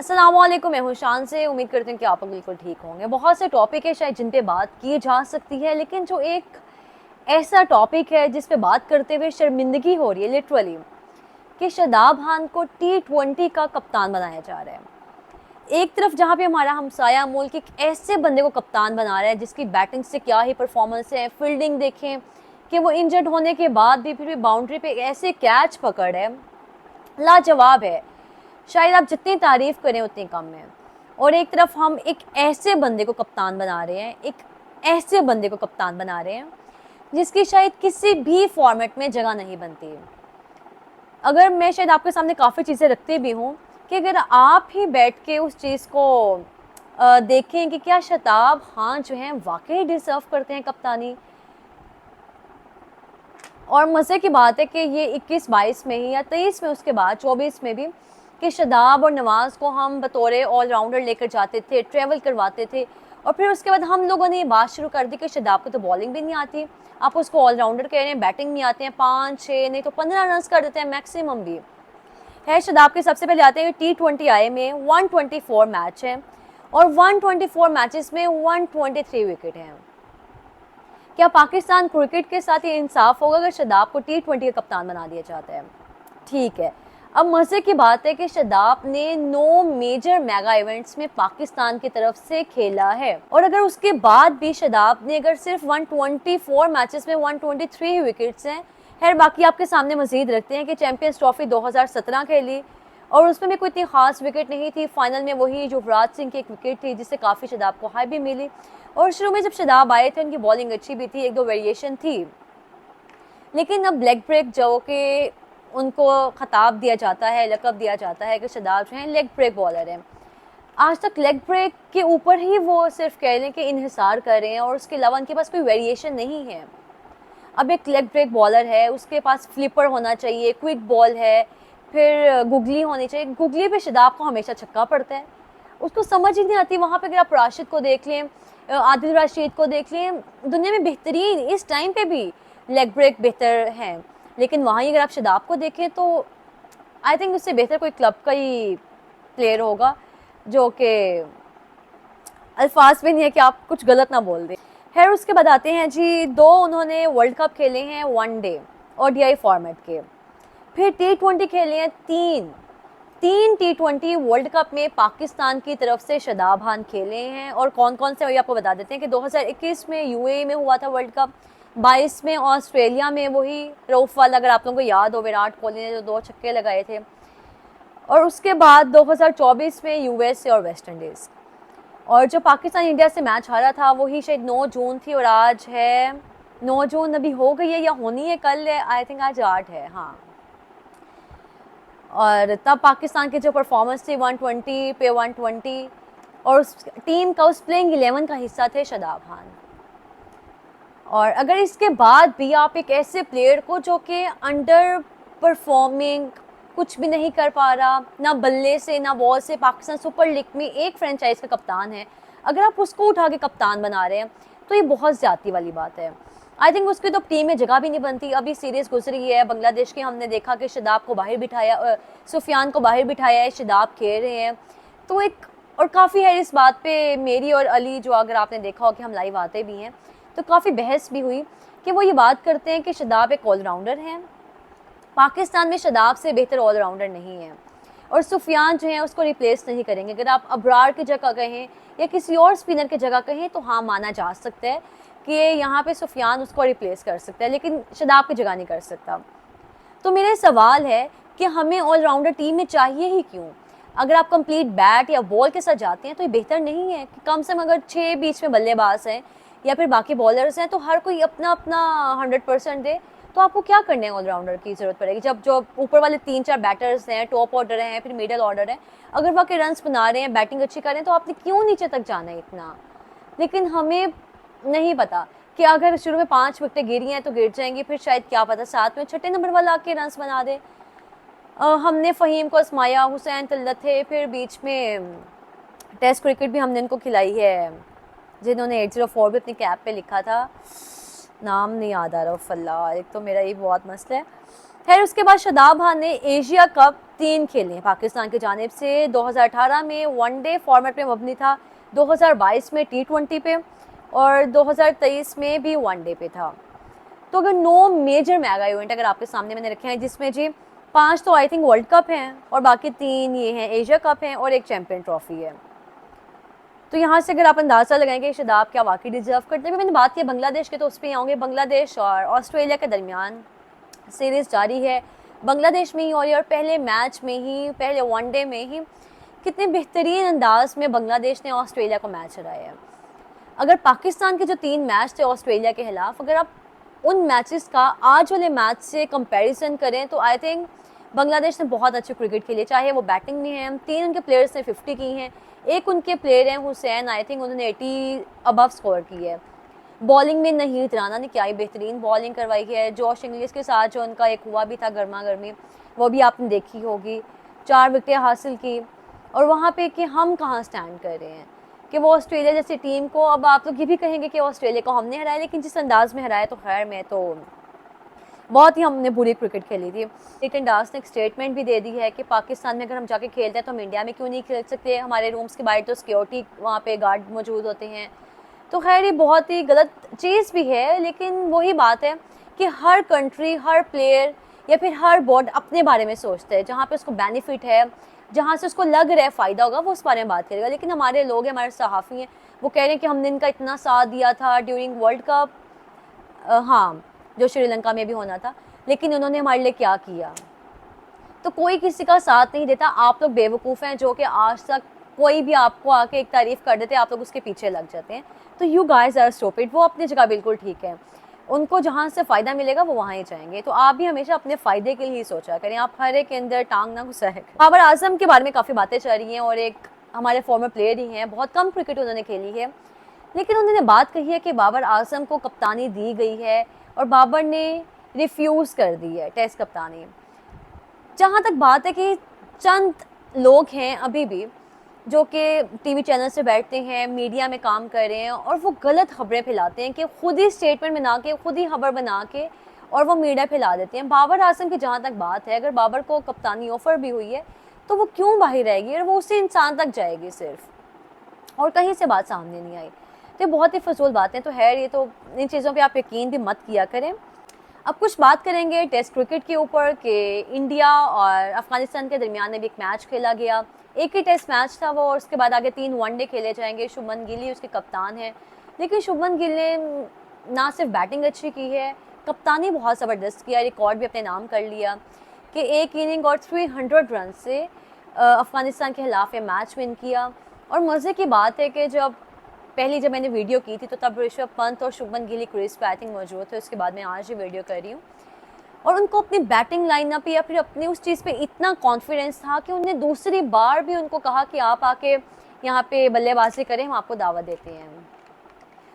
अस्सलाम वालेकुम, मैं हूं शान से। उम्मीद करती हूँ कि आप बिल्कुल ठीक होंगे। बहुत से टॉपिक है शायद जिन पे बात की जा सकती है, लेकिन जो एक ऐसा टॉपिक है जिस पे बात करते हुए शर्मिंदगी हो रही है लिटरली, कि शादाब खान को T20 का कप्तान बनाया जा रहा है। एक तरफ जहाँ पे हमारा हमसाया मुल्क एक ऐसे बंदे को कप्तान बना रहा है जिसकी बैटिंग से क्या ही परफॉर्मेंस है, फील्डिंग देखें कि वो इंजर्ड होने के बाद भी फिर भी बाउंड्री पे ऐसे कैच पकड़ है, लाजवाब है। शायद आप जितनी तारीफ़ करें उतनी कम है। और एक तरफ हम एक ऐसे बंदे को कप्तान बना रहे हैं, एक ऐसे बंदे को कप्तान बना रहे हैं जिसकी शायद किसी भी फॉर्मेट में जगह नहीं बनती। अगर मैं शायद आपके सामने काफ़ी चीज़ें रखती भी हूँ कि अगर आप ही बैठ के उस चीज़ को देखें कि क्या शादाब खान जो हैं वाकई डिज़र्व करते हैं कप्तानी। और मज़े की बात है कि ये 21-22 में ही या 23 में, उसके बाद 24 में भी, कि शादाब और नवाज़ को हम बतौर ऑलराउंडर लेकर जाते थे, ट्रैवल करवाते थे। और फिर उसके बाद हम लोगों ने ये बात शुरू कर दी कि शादाब को तो बॉलिंग भी नहीं आती, आप उसको ऑलराउंडर कह रहे हैं, बैटिंग नहीं आते हैं, 5-6 नहीं तो 15 रन कर देते हैं मैक्सिमम भी है। शादाब के सबसे पहले आते हैं T20 आए में 124 मैच है और 124 मैचेस में 123 विकेट हैं। क्या पाकिस्तान क्रिकेट के साथ ये इंसाफ होगा अगर शादाब को T20 का कप्तान बना दिया जाता है? ठीक है, अब मज़े की बात है कि शादाब ने 9 मेजर मेगा इवेंट्स में पाकिस्तान की तरफ से खेला है, और अगर उसके बाद भी शादाब ने अगर सिर्फ 124 मैचेस में 123 विकेट्स हैं, खैर बाकी आपके सामने मजीद रखते हैं कि चैंपियंस ट्रॉफी 2017 खेली और उसमें भी कोई इतनी खास विकेट नहीं थी। फाइनल में वही युवराज सिंह की एक विकेट थी जिससे काफ़ी शादाब को हाई भी मिली। और शुरू में जब शादाब आए थे उनकी बॉलिंग अच्छी भी थी, एक दो वेरिएशन थी, लेकिन अब लेग ब्रेक जो कि उनको खिताब दिया जाता है, लक़ब दिया जाता है कि शादाब जो हैं लेग ब्रेक बॉलर हैं। आज तक लेग ब्रेक के ऊपर ही वो सिर्फ कह लें कि इन्हिसार कर रहे हैं और उसके अलावा उनके पास कोई वेरिएशन नहीं है। अब एक लेग ब्रेक बॉलर है, उसके पास फ्लिपर होना चाहिए, क्विक बॉल है, फिर गुगली होनी चाहिए। गुगली पे शादाब को हमेशा छक्का पड़ता है, उसको समझ ही नहीं आती। वहाँ पे अगर आप राशिद को देख लें, आदिल रशीद को देख लें, दुनिया में बेहतरीन इस टाइम पे भी लेग ब्रेक बेहतर हैं, लेकिन वहाँ अगर आप शादाब को देखें तो आई थिंक उससे बेहतर कोई क्लब का ही प्लेयर होगा, जो कि अल्फाज में नहीं है कि आप कुछ गलत ना बोल दें। खैर उसके बाद आते हैं जी, 2 उन्होंने वर्ल्ड कप खेले हैं वनडे ODI फॉर्मेट के, फिर T20 खेले हैं 3 T20 वर्ल्ड कप में पाकिस्तान की तरफ से शादाब खान खेले हैं। और कौन कौन से वही आपको बता देते हैं कि 2021 में UAE में हुआ था वर्ल्ड कप, 22 में ऑस्ट्रेलिया में वही रऊफ वाला, अगर आप लोगों को याद हो, विराट कोहली ने जो 2 छक्के लगाए थे, और उसके बाद 2024 में USA और वेस्ट इंडीज़। और जो पाकिस्तान इंडिया से मैच हारा था वही शायद 9 जून थी और आज है 9 जून, अभी हो गई है या होनी है कल है, आई थिंक आज 8 है, हाँ। और तब पाकिस्तान की जो परफॉर्मेंस थी 120 पे 120, और उस टीम का उस प्लेइंग 11 का हिस्सा थे शादाब खान। और अगर इसके बाद भी आप एक ऐसे प्लेयर को जो कि अंडर परफॉर्मिंग, कुछ भी नहीं कर पा रहा, ना बल्ले से ना बॉल से, पाकिस्तान सुपर लीग में एक फ्रेंचाइज का कप्तान है, अगर आप उसको उठा के कप्तान बना रहे हैं तो ये बहुत ज़्यादती वाली बात है। आई थिंक उसकी तो टीम में जगह भी नहीं बनती। अभी सीरीज़ गुजरी है बांग्लादेश की, हमने देखा कि शादाब को बाहर बिठाया, सुफियान को बाहर बिठाया है, शादाब खेल रहे हैं। तो एक और काफ़ी है इस बात पे, मेरी और अली जो अगर आपने देखा हो कि हम लाइव आते भी हैं तो काफ़ी बहस भी हुई कि वो ये बात करते हैं कि शादाब एक ऑलराउंडर हैं, पाकिस्तान में शादाब से बेहतर ऑलराउंडर नहीं है, और सुफियान जो है उसको रिप्लेस नहीं करेंगे। अगर आप अबरार की जगह कहें या किसी और स्पिनर की जगह कहें तो हाँ माना जा सकता है कि यहाँ पे सुफियान उसको रिप्लेस कर सकता है, लेकिन शादाब की जगह नहीं कर सकता। तो मेरा सवाल है कि हमें ऑलराउंडर टीम में चाहिए ही क्यों? अगर आप कंप्लीट बैट या बॉल के साथ जाते हैं तो ये बेहतर नहीं है कि कम से कम अगर 6 बीच में बल्लेबाज हैं या फिर बाकी बॉलर्स हैं तो हर कोई अपना अपना 100% दे, तो आपको क्या करने हैं? ऑलराउंडर की ज़रूरत पड़ेगी जब जो ऊपर वाले 3-4 बैटर्स हैं, टॉप ऑर्डर हैं, फिर मिडल ऑर्डर है, अगर वह के रन्स बना रहे हैं, बैटिंग अच्छी कर रहे हैं, तो आपने क्यों नीचे तक जाना है इतना? लेकिन हमें नहीं पता कि अगर शुरू में 5 विकेटें गिरी हैं तो गिर जाएंगी, फिर शायद क्या पता 7 में 6ठे नंबर वाला आके रन्स बना दे। हमने फ़हीम को आजमाया, हुसैन तल्लत थे, फिर बीच में टेस्ट क्रिकेट भी हमने इनको खिलाई है, जिन्होंने 804 भी अपनी कैप पे लिखा था, नाम नहीं याद आ रहा फल्ला, एक तो मेरा ये बहुत मसला है। खैर उसके बाद शादाब खान ने एशिया कप 3 खेले हैं पाकिस्तान की जानिब से। 2018 में वनडे फॉर्मेट में मबनी था, 2022 में T20 पे और 2023 में भी वनडे पे था। तो अगर 9 मेजर मेगा इवेंट अगर आपके सामने मैंने रखे हैं, जिसमें जी 5 तो आई थिंक वर्ल्ड कप हैं और बाकी 3 ये हैं एशिया कप हैं और एक चैम्पियन ट्रॉफी है। तो यहाँ से अगर आप अंदाज़ा लगाएंगे शादाब क्या वाकई डिजर्व करते हैं। मैंने बात की बांग्लादेश के, तो उस पर आऊँगे। बांग्लादेश और ऑस्ट्रेलिया के दरमियान सीरीज़ जारी है, बांग्लादेश में ही हो रही है। और पहले मैच में ही, पहले वनडे में ही कितने बेहतरीन अंदाज में बांग्लादेश ने ऑस्ट्रेलिया को मैच हराया है। अगर पाकिस्तान के जो 3 मैच थे ऑस्ट्रेलिया के खिलाफ, अगर आप उन मैचेस का आज वाले मैच से कंपैरिजन करें तो आई थिंक बांग्लादेश ने बहुत अच्छी क्रिकेट खेली। चाहे वो बैटिंग में हैं, 3 उनके प्लेयर्स ने 50 की हैं, एक उनके प्लेयर हैं हुसैन, आई थिंक उन्होंने 80 अबव स्कोर की है। बॉलिंग में नहीद राना ने क्या ही बेहतरीन बॉलिंग करवाई है। जॉश इंग्लिश के साथ जो उनका एक हुआ भी था गर्मा गर्मी, वो भी आपने देखी होगी, 4 विकेटें हासिल की। और वहाँ पे कि हम कहाँ स्टैंड कर रहे हैं कि वो ऑस्ट्रेलिया जैसी टीम को, अब आप लोग ये भी कहेंगे कि ऑस्ट्रेलिया को हमने हराया, लेकिन जिस अंदाज में हराया तो खैर मैं तो बहुत ही हमने बुरी क्रिकेट खेली थी। लिटन दास ने एक स्टेटमेंट भी दे दी है कि पाकिस्तान में अगर हम जाके खेलते हैं तो हम इंडिया में क्यों नहीं खेल सकते, हमारे रूम्स के बाहर तो सिक्योरिटी वहाँ पे गार्ड मौजूद होते हैं। तो खैर ये बहुत ही गलत चीज़ भी है, लेकिन वही बात है कि हर कंट्री, हर प्लेयर या फिर हर बोर्ड अपने बारे में सोचता है। जहाँ पे उसको बेनिफिट है, जहाँ से उसको लग रहा है फ़ायदा होगा, वो उस बारे में बात करेगा। लेकिन हमारे लोग हैं, हमारे सहाफ़ी हैं, वो कह रहे हैं कि हमने इनका इतना साथ दिया था ड्यूरिंग वर्ल्ड कप, हाँ जो श्रीलंका में भी होना था, लेकिन उन्होंने हमारे लिए क्या किया। तो कोई किसी का साथ नहीं देता। आप लोग बेवकूफ़ हैं जो कि आज तक कोई भी आपको आके एक तारीफ़ कर देते हैं, आप लोग उसके पीछे लग जाते हैं। तो यू गाइस आर स्टूपिड। वो अपनी जगह बिल्कुल ठीक है, उनको जहाँ से फ़ायदा मिलेगा वो वहाँ ही जाएंगे। तो आप भी हमेशा अपने फ़ायदे के लिए ही सोचा करें, आप हर एक के अंदर टांग ना घुसाएं। बाबर आजम के बारे में काफ़ी बातें चल रही हैं और एक हमारे फॉर्मर प्लेयर ही हैं, बहुत कम क्रिकेट उन्होंने खेली है, लेकिन उन्होंने बात कही है कि बाबर आजम को कप्तानी दी गई है और बाबर ने रिफ्यूज़ कर दी है टेस्ट कप्तानी। जहाँ तक बात है कि चंद लोग हैं अभी भी जो कि टीवी चैनल से बैठते हैं, मीडिया में काम कर रहे हैं और वो गलत खबरें फैलाते हैं कि खुद ही स्टेटमेंट बना के, खुद ही खबर बना के और वो मीडिया फैला देते हैं। बाबर आजम की जहाँ तक बात है, अगर बाबर को कप्तानी ऑफ़र भी हुई है तो वो क्यों बाहर रहेगी और वो उसी इंसान तक जाएगी सिर्फ, और कहीं से बात सामने नहीं आई। तो बहुत ही फजूल बातें तो है ये, तो इन चीज़ों पे आप यकीन भी मत किया करें। अब कुछ बात करेंगे टेस्ट क्रिकेट के ऊपर कि इंडिया और अफ़गानिस्तान के दरमियान में भी एक मैच खेला गया। एक ही टेस्ट मैच था वो, और उसके बाद आगे 3 वनडे खेले जाएंगे। शुभमन गिल उसके कप्तान हैं, लेकिन शुभमन गिल ने ना सिर्फ बैटिंग अच्छी की है, कप्तानी बहुत ज़बरदस्त किया, रिकॉर्ड भी अपने नाम कर लिया कि एक इनिंग और 300 रन से अफ़गानिस्तान के खिलाफ ये मैच विन किया। और मज़े की बात है कि जब मैंने वीडियो की थी तो तब ऋषभ पंत और शुभमन गिल क्रीज पे आई थिंक मौजूद थे। उसके बाद मैं आज ही वीडियो कर रही हूँ, और उनको अपनी बैटिंग लाइनअप या फिर अपनी उस चीज़ पे इतना कॉन्फिडेंस था कि उन्होंने दूसरी बार भी उनको कहा कि आप आके यहाँ पे बल्लेबाजी करें, हम आपको दावत देते हैं।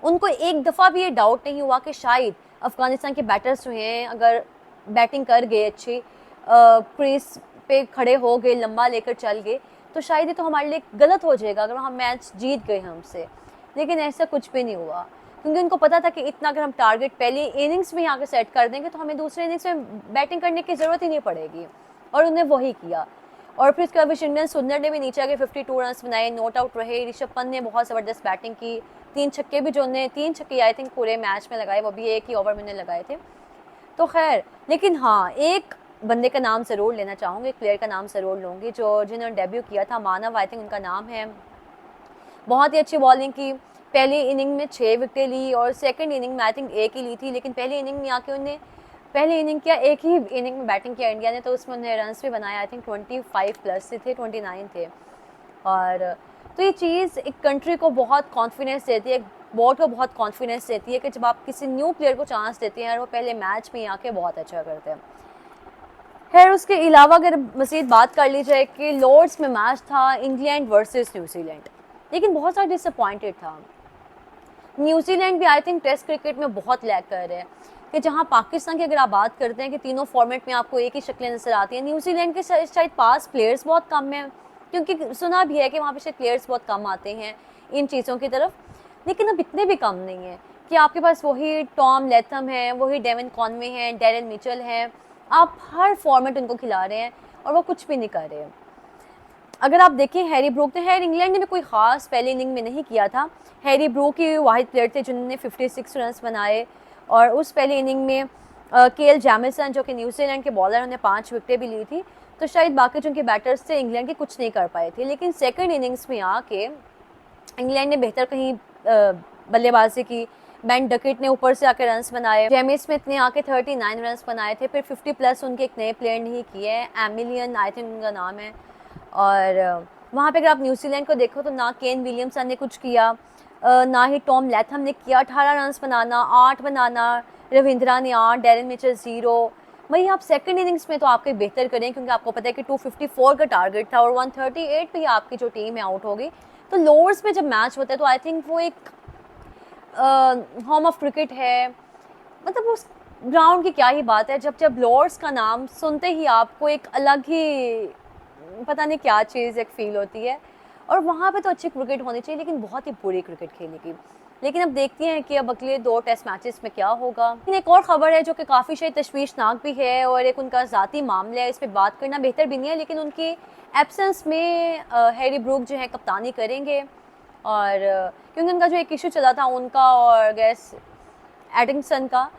उनको एक दफ़ा भी ये डाउट नहीं हुआ कि शायद अफ़गानिस्तान के बैटर्स जो हैं अगर बैटिंग कर गए अच्छी, क्रीज पे खड़े हो गए, लंबा लेकर चल गए, तो शायद ये तो हमारे लिए गलत हो जाएगा अगर हम मैच जीत गए हमसे। लेकिन ऐसा कुछ भी नहीं हुआ, क्योंकि उनको पता था कि इतना अगर हम टारगेट पहले इनिंग्स में यहाँ के सेट कर देंगे तो हमें दूसरे इनिंग्स में बैटिंग करने की ज़रूरत ही नहीं पड़ेगी, और उन्हें वही किया। और फिर उसके बाद विशिंडन सुंदर ने भी नीचे आके 52 रन बनाए, नॉट आउट रहे। ऋषभ पंत ने बहुत ज़बरदस्त बैटिंग की, 3 छक्के भी, जो उन्हें 3 छक्के आई थिंक पूरे मैच में लगाए, वो भी एक ही ओवर में लगाए थे। तो खैर, लेकिन हाँ एक बंदे का नाम ज़रूर लेना चाहूँगी, एक प्लेयर का नाम ज़रूर लूँगी जिन्होंने डेब्यू किया था, मानव आई थिंक उनका नाम है। बहुत ही अच्छी बॉलिंग की, पहली इनिंग में 6 विकेटें ली और सेकंड इनिंग में आई थिंक 1 ही ली थी, लेकिन पहली इनिंग में आके उन्हें पहली इनिंग किया, एक ही इनिंग में बैटिंग किया इंडिया ने, तो उसमें उन्हें रन्स भी बनाए, आई थिंक 25 प्लस से थे, 29 थे। और तो ये चीज़ एक कंट्री को बहुत कॉन्फिडेंस देती है, एक बोर्ड को बहुत कॉन्फिडेंस देती है कि जब आप किसी न्यू प्लेयर को चांस देते हैं और वो पहले मैच में आके बहुत अच्छा करते हैं। खैर उसके अलावा अगर मज़ीद बात कर ली जाए कि लॉर्ड्स में मैच था इंग्लैंड वर्सेस न्यूजीलैंड, लेकिन बहुत सारा डिसअपॉइंटेड था। न्यूजीलैंड भी आई थिंक टेस्ट क्रिकेट में बहुत लैग कर रहे हैं, कि जहां पाकिस्तान की अगर आप बात करते हैं कि तीनों फॉर्मेट में आपको एक ही शक्लें नज़र आती हैं, न्यूजीलैंड के शायद पास प्लेयर्स बहुत कम हैं, क्योंकि सुना भी है कि वहाँ पे शायद प्लेयर्स बहुत कम आते हैं इन चीज़ों की तरफ, लेकिन अब इतने भी कम नहीं है कि आपके पास वही टॉम लैथम है, वही डेविन कॉनवे हैं, डैरेन मिचेल हैं, आप हर फॉर्मेट उनको खिला रहे हैं और वो कुछ भी नहीं कर रहे। अगर आप देखें हैरी ब्रूक ने, इंग्लैंड ने भी कोई ख़ास पहले इनिंग में नहीं किया था। हैरी ब्रूक ही वाहिद प्लेयर थे जिन्होंने 56 रन बनाए, और उस पहले इनिंग में केएल जैमिसन जो कि न्यूजीलैंड के बॉलर, उन्होंने 5 विकेटें भी ली थी। तो शायद बाकी जो उनके बैटर्स थे इंग्लैंड के कुछ नहीं कर पाए थे। लेकिन सेकंड इनिंग्स में आके इंग्लैंड ने बेहतर कहीं बल्लेबाजी की। बेन डकेट ने ऊपर से आके रन्स बनाए, जेमी स्मिथ ने आके 39 रन्स बनाए थे। फिर 50 प्लस उनके एक नए प्लेयर ने ही किए हैं, एमिलियन आई थिंक उनका नाम है। और वहाँ पे अगर आप न्यूजीलैंड को देखो तो ना केन विलियमसन ने कुछ किया, ना ही टॉम लैथम ने किया। 18 रन्स बनाना, 8 बनाना, रविंद्रा ने 8, डेरन मिचेल 0। वही आप सेकंड इनिंग्स में तो आपके बेहतर करें, क्योंकि आपको पता है कि 254 का टारगेट था और 138 पे आपकी जो टीम है आउट हो गई। तो लोअर्स में जब मैच होता है तो आई थिंक वो एक होम ऑफ क्रिकेट है, मतलब उस ग्राउंड की क्या ही बात है। जब लॉर्ड्स का नाम सुनते ही आपको एक अलग ही पता नहीं क्या चीज़ एक फील होती है। और वहाँ पे तो अच्छी क्रिकेट होनी चाहिए, लेकिन बहुत ही बुरी क्रिकेट खेली गई। लेकिन अब देखते हैं कि अब अगले 2 टेस्ट मैचेस में क्या होगा। लेकिन एक और ख़बर है जो कि काफ़ी शायद तशवीशनाक भी है, और एक उनका ज़ाती मामला है, इस पर बात करना बेहतर भी नहीं है। लेकिन उनकी एब्सेंस में हैरी ब्रूक जो है कप्तानी करेंगे, और क्योंकि उनका जो एक इशू चला था उनका और गैस एडिंगसन का,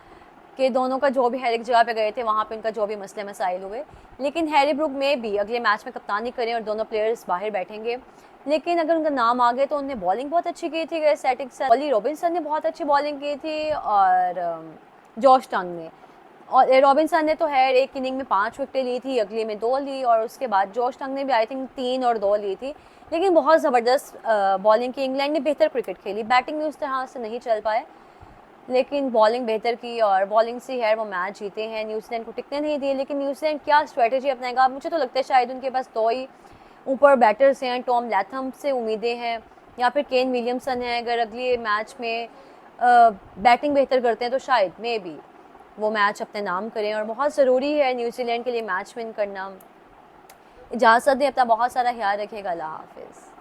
कि दोनों का जो भी हर एक जगह पे गए थे वहाँ पे उनका जो भी मसले मसाइल हुए। लेकिन हैरी ब्रूक में भी अगले मैच में कप्तानी करें और दोनों प्लेयर्स बाहर बैठेंगे। लेकिन अगर उनका नाम आ गया तो उन्होंने बॉलिंग बहुत अच्छी की थी, गैस एडिंगसन, ऑली रॉबिन्सन ने बहुत अच्छी बॉलिंग की थी, और जॉश टंग ने। और रॉबिन्सन ने तो एक इनिंग में 5 विकेटें ली थी, अगले में 2 ली, और उसके बाद जॉश टंग ने भी आई थिंक 3 और 2 ली थी। लेकिन बहुत ज़बरदस्त बॉलिंग की। इंग्लैंड ने बेहतर क्रिकेट खेली, बैटिंग में उस तरह से नहीं चल पाए, लेकिन बॉलिंग बेहतर की, और बॉलिंग से है वो मैच जीते हैं। न्यूजीलैंड को टिकने नहीं दिए। लेकिन न्यूजीलैंड क्या स्ट्रेटजी अपनाएगा, मुझे तो लगता है शायद उनके पास 2 ही ऊपर बैटर्स हैं। टॉम लैथम से उम्मीदें हैं, या फिर केन विलियमसन है। अगर अगले मैच में बैटिंग बेहतर करते हैं तो शायद मे बी वो मैच अपने नाम करें, और बहुत ज़रूरी है न्यूजीलैंड के लिए मैच विन करना। इजाज़त दें, अपना बहुत सारा ख्याल रखिएगा। अल्लाह हाफिज़।